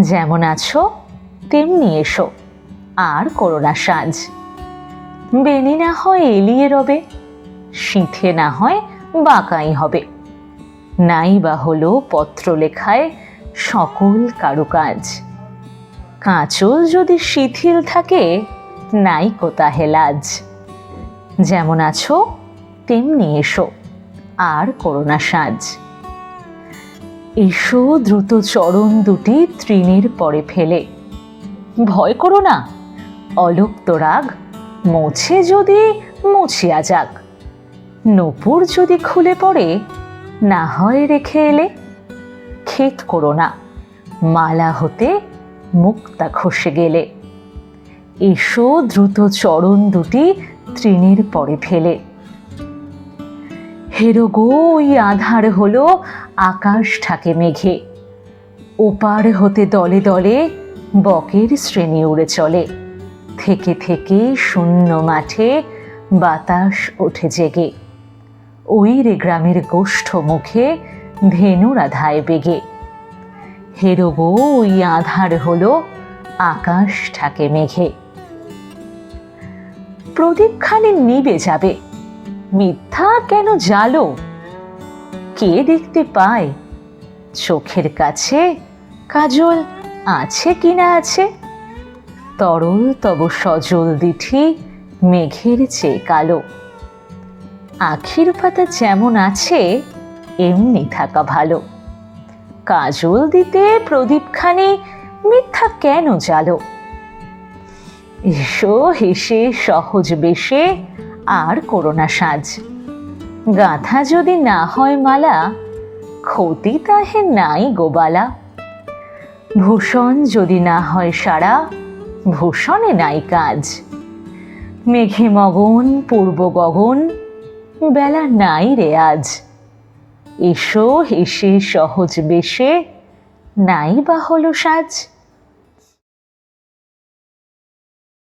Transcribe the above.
যেমন আছো তেমনি এসো, আর করো না সাজ। বেনি না হয় এলিয়ে রবে, সিঁথে না হয় বাঁকাই হবে। নাই বা হলো পত্রলেখায় সকল কারুকাজ। কাঁচল যদি শিথিল থাকে, নাই কোতাহে লাজ। যেমন আছো তেমনি এসো, আর করো না সাজ। এসো দ্রুত চরণ দুটি তৃণের পরে ফেলে। ভয় করো না, অলুপ্ত রাগ মোছে যদি মুছিয়া যাক। নূপুর যদি খুলে পড়ে, না হয় রেখে এলে। খেদ করো না, মালা হতে মুক্তা খসে গেলে। এসো দ্রুত চরণ দুটি তৃণের পরে ফেলে। হেরো গো ওই আধার হলো আকাশ ঢাকে মেঘে। ওপার হতে দলে দলে বকের শ্রেণী উড়ে চলে। থেকে থেকে শূন্য মাঠে বাতাস ওঠে জেগে। ওই রে গ্রামের গোষ্ঠ মুখে ধেনুরা ধায় বেগে। হেরো গো ওই আধার হলো আকাশ ঢাকে মেঘে। প্রদীপখানি নিবে যাবে, মিথ্যা কেন জ্বালো? কে দেখতে পায় চোখের কাছে কাজল আছে কিনা আছে? তরল তব সজল দিঠি মেঘের চেয়ে কালো। আখির পাতা যেমন আছে এমনি থাকা ভালো। কাজল দিতে প্রদীপখানি মিথ্যা কেন জ্বালো? এসো হেসে সহজ বেশে, আর করো না সাজ। গাঁথা যদি না হয় মালা, ক্ষতি তাহে নাই গোবালা। ভূষণ যদি না হয় সারা, ভূষণে নাই কাজ। মেঘে মগন পূর্ব গগন, বেলা নাই রে আজ। এসো হেসে সহজ বেশে, নাই বা হলো সাজ।